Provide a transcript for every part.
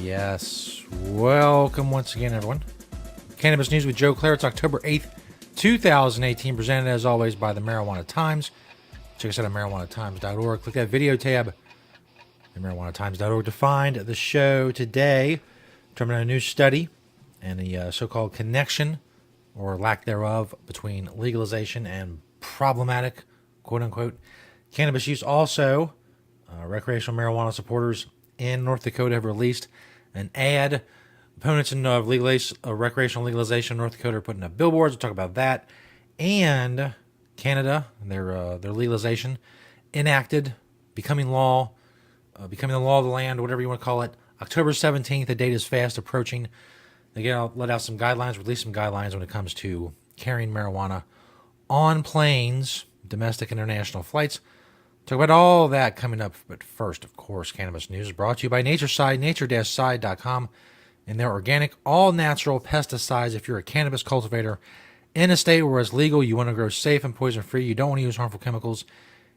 Yes. Welcome once again, everyone. Cannabis News with Joe Klare. It's October 8th, 2018. Presented, as always, by the Marijuana Times. Check us out at marijuanatimes.org. Click that video tab at marijuanatimes.org to find the show today. Talking about a new study and the so-called connection, or lack thereof, between legalization and problematic, quote-unquote, cannabis use. Also, recreational marijuana supporters in North Dakota have released an ad. Opponents in recreational legalization in North Dakota are putting up billboards. We'll talk about that. And Canada, their legalization, enacted, becoming the law of the land, whatever you want to call it. October 17th, the date is fast approaching. They let out some guidelines, release some guidelines when it comes to carrying marijuana on planes, domestic and international flights. Talk about all that coming up. But first, of course, Cannabis News is brought to you by Natureside, nature-side.com, and their organic, all-natural pesticides. If you're a cannabis cultivator in a state where it's legal, you want to grow safe and poison-free, you don't want to use harmful chemicals,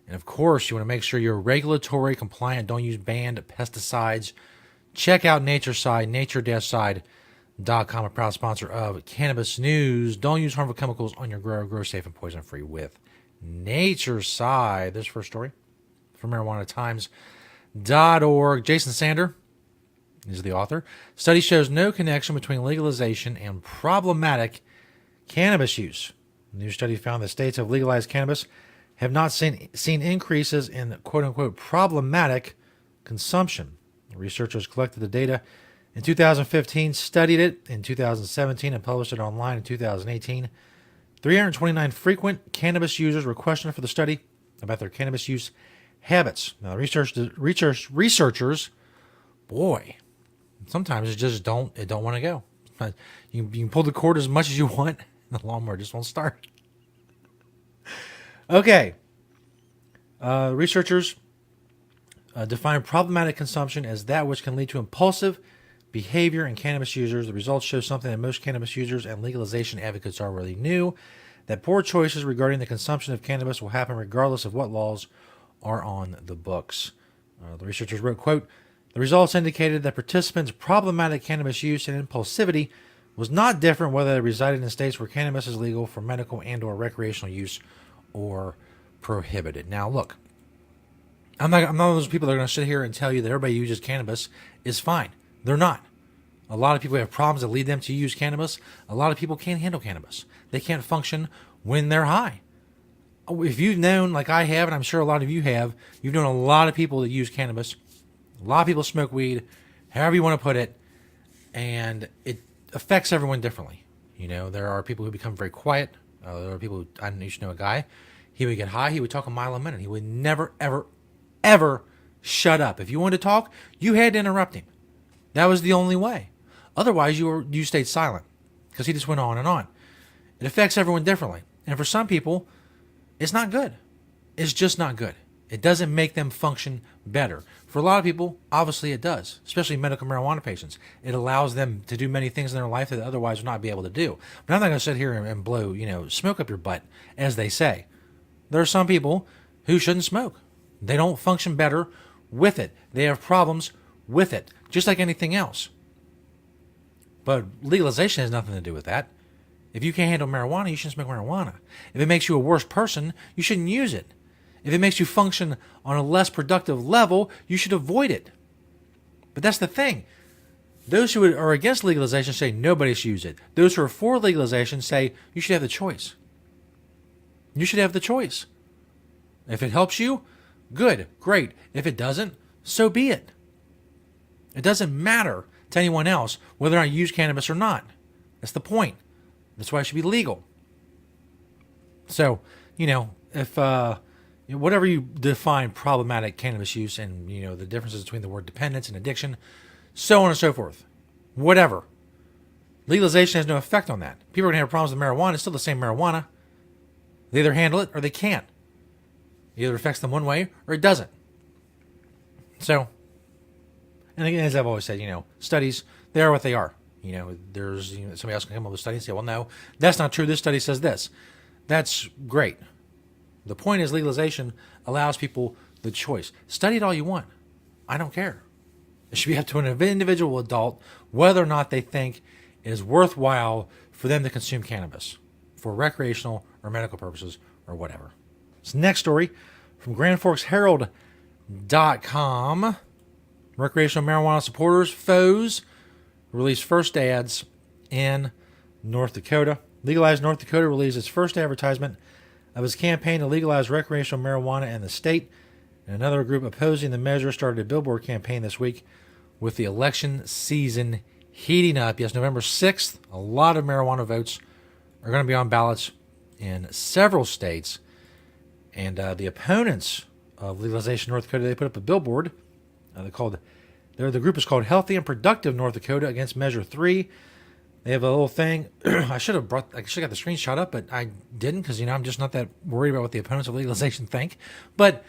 and of course, you want to make sure you're regulatory compliant, don't use banned pesticides. Check out Natureside, nature-side.com, a proud sponsor of Cannabis News. Don't use harmful chemicals on your grow. Grow safe and poison-free with Natureside. This first story from marijuanatimes.org. Jason Sander is the author. Study shows no connection between legalization and problematic cannabis use. The new study found that states have legalized cannabis have not seen increases in quote-unquote problematic consumption. The researchers collected the data in 2015, studied it in 2017, and published it online in 2018. 329 frequent cannabis users were questioned for the study about their cannabis use habits. Now, researchers, boy, sometimes it just don't want to go. You can pull the cord as much as you want, and the lawnmower just won't start. Okay. Researchers define problematic consumption as that which can lead to impulsive behavior in cannabis users. The results show something that most cannabis users and legalization advocates already knew, that poor choices regarding the consumption of cannabis will happen regardless of what laws are on the books. The researchers wrote, quote, the results indicated that participants' problematic cannabis use and impulsivity was not different whether they resided in states where cannabis is legal for medical and or recreational use or prohibited. Now, look, I'm not one of those people that are going to sit here and tell you that everybody who uses cannabis is fine. They're not. A lot of people have problems that lead them to use cannabis. A lot of people can't handle cannabis. They can't function when they're high. If you've known, like I have, and I'm sure a lot of you have, you've known a lot of people that use cannabis. A lot of people smoke weed, however you want to put it, and it affects everyone differently. You know, there are people who become very quiet. There are people I used to know a guy. He would get high. He would talk a mile a minute. He would never, ever, ever shut up. If you wanted to talk, you had to interrupt him. That was the only way. Otherwise, you stayed silent because he just went on and on. It affects everyone differently. And for some people, it's not good. It's just not good. It doesn't make them function better. For a lot of people, obviously it does, especially medical marijuana patients. It allows them to do many things in their life that they otherwise would not be able to do. But I'm not going to sit here and blow, smoke up your butt, as they say. There are some people who shouldn't smoke. They don't function better with it. They have problems with it, just like anything else. But legalization has nothing to do with that. If you can't handle marijuana, you shouldn't smoke marijuana. If it makes you a worse person, you shouldn't use it. If it makes you function on a less productive level, you should avoid it. But that's the thing. Those who are against legalization say nobody should use it. Those who are for legalization say you should have the choice. You should have the choice. If it helps you, good, great. If it doesn't, so be it. It doesn't matter to anyone else whether or not you use cannabis or not. That's the point. That's why it should be legal. So, if whatever you define problematic cannabis use and, the differences between the word dependence and addiction, so on and so forth, whatever. Legalization has no effect on that. People are going to have problems with marijuana. It's still the same marijuana. They either handle it or they can't. It either affects them one way or it doesn't. So, and again, as I've always said, studies, they are what they are. There's somebody else can come up with a study and say, well, no, that's not true. This study says this. That's great. The point is legalization allows people the choice. Study it all you want. I don't care. It should be up to an individual adult whether or not they think it is worthwhile for them to consume cannabis for recreational or medical purposes or whatever. This next story from GrandForksHerald.com. Recreational marijuana supporters, foes, released first ads in North Dakota. Legalized North Dakota released its first advertisement of its campaign to legalize recreational marijuana in the state. And another group opposing the measure started a billboard campaign this week with the election season heating up. Yes, November 6th, a lot of marijuana votes are going to be on ballots in several states. And the opponents of legalization in North Dakota, they put up a billboard. The group is called Healthy and Productive North Dakota against Measure 3. They have a little thing. I should have got the screenshot up, but I didn't because, I'm just not that worried about what the opponents of legalization think. But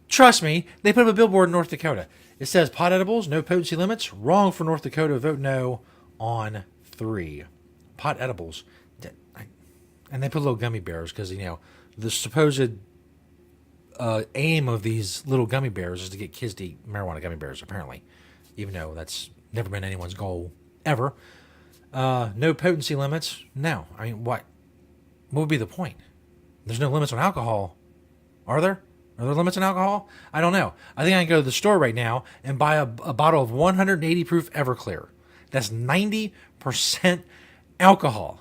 trust me, they put up a billboard in North Dakota. It says pot edibles, no potency limits. Wrong for North Dakota. Vote no on 3. Pot edibles. And they put little gummy bears because, the supposed aim of these little gummy bears is to get kids to eat marijuana gummy bears, apparently. Even though that's never been anyone's goal ever. No potency limits. No. What? What would be the point? There's no limits on alcohol. Are there? Are there limits on alcohol? I don't know. I think I can go to the store right now and buy a bottle of 180 proof Everclear. That's 90% alcohol.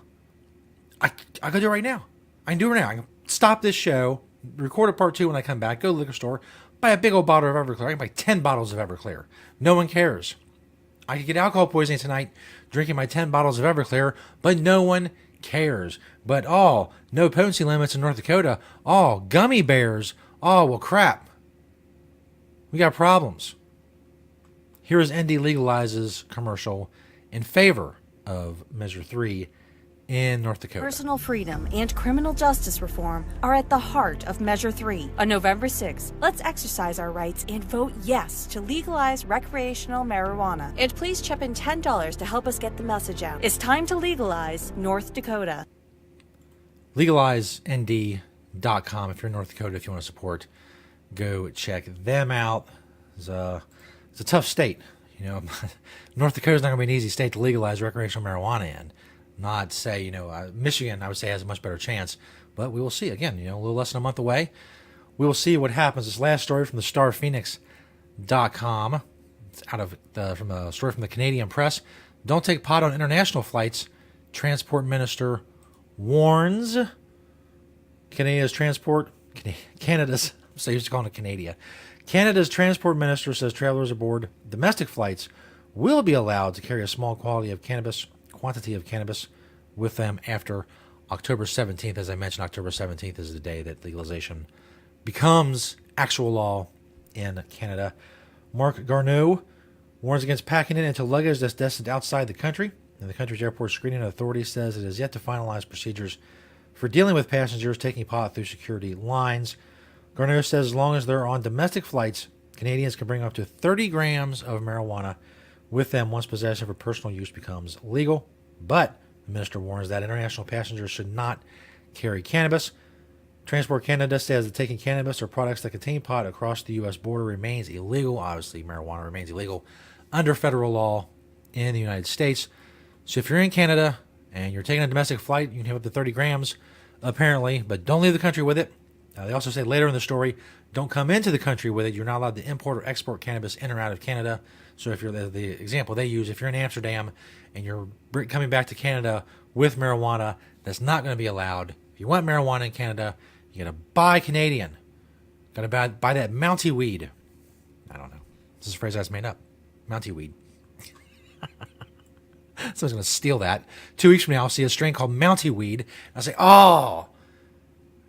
I can do it right now. I can do it right now. I can stop this show, record a part 2 when I come back, go to the liquor store, buy a big old bottle of Everclear. I can buy 10 bottles of Everclear. No one cares. I could get alcohol poisoning tonight drinking my 10 bottles of Everclear, but no one cares. But, no potency limits in North Dakota. Gummy bears. Well, crap. We got problems. Here is ND Legalizes commercial in favor of Measure 3 in North Dakota. Personal freedom and criminal justice reform are at the heart of Measure 3. On November 6th, let's exercise our rights and vote yes to legalize recreational marijuana. And please chip in $10 to help us get the message out. It's time to legalize North Dakota. LegalizeND.com. If you're in North Dakota, if you want to support, go check them out. It's a tough state. North Dakota's not going to be an easy state to legalize recreational marijuana in. Not say, Michigan, I would say, has a much better chance. But we will see. Again, a little less than a month away. We will see what happens. This last story from the StarPhoenix.com. It's from a story from the Canadian Press. Don't take pot on international flights. Transport Minister warns. Canada's, I'm so used to calling it Canada. Canada's Transport Minister says travelers aboard domestic flights will be allowed to carry a small quantity of cannabis with them after October 17th. As I mentioned, October 17th is the day that legalization becomes actual law in Canada. Mark Garneau warns against packing it into luggage that's destined outside the country. And the country's airport screening authority says it has yet to finalize procedures for dealing with passengers taking pot through security lines. Garneau says as long as they're on domestic flights, Canadians can bring up to 30 grams of marijuana with them once possession for personal use becomes legal. But the minister warns that international passengers should not carry cannabis. Transport Canada says that taking cannabis or products that contain pot across the U.S. border remains illegal. Obviously, marijuana remains illegal under federal law in the United States. So if you're in Canada and you're taking a domestic flight, you can have up to 30 grams, apparently, but don't leave the country with it. They also say later in the story, don't come into the country with it. You're not allowed to import or export cannabis in or out of Canada. So if you're the example they use, if you're in Amsterdam and you're coming back to Canada with marijuana, that's not going to be allowed. If you want marijuana in Canada, you got to buy Canadian. Got to buy that Mountie weed. I don't know. This is a phrase I just made up. Mountie weed. Someone's going to steal that. 2 weeks from now, I'll see a strain called Mountie weed. I'll say,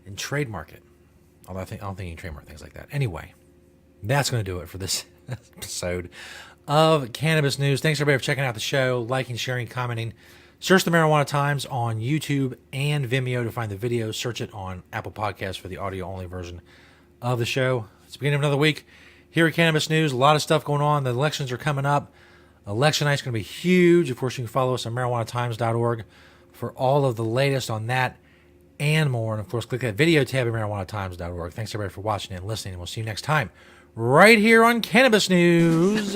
and trademark it. Although I don't think you can trademark things like that. Anyway, that's going to do it for this episode of Cannabis News. Thanks everybody for checking out the show, liking, sharing, commenting. Search the Marijuana Times on YouTube and Vimeo to find the video. Search it on Apple Podcasts for the audio-only version of the show. It's the beginning of another week here at Cannabis News. A lot of stuff going on. The elections are coming up. Election night's going to be huge. Of course, you can follow us on marijuanatimes.org for all of the latest on that and more. And, of course, click that video tab at marijuanatimes.org. Thanks, everybody, for watching and listening. And we'll see you next time right here on Cannabis News.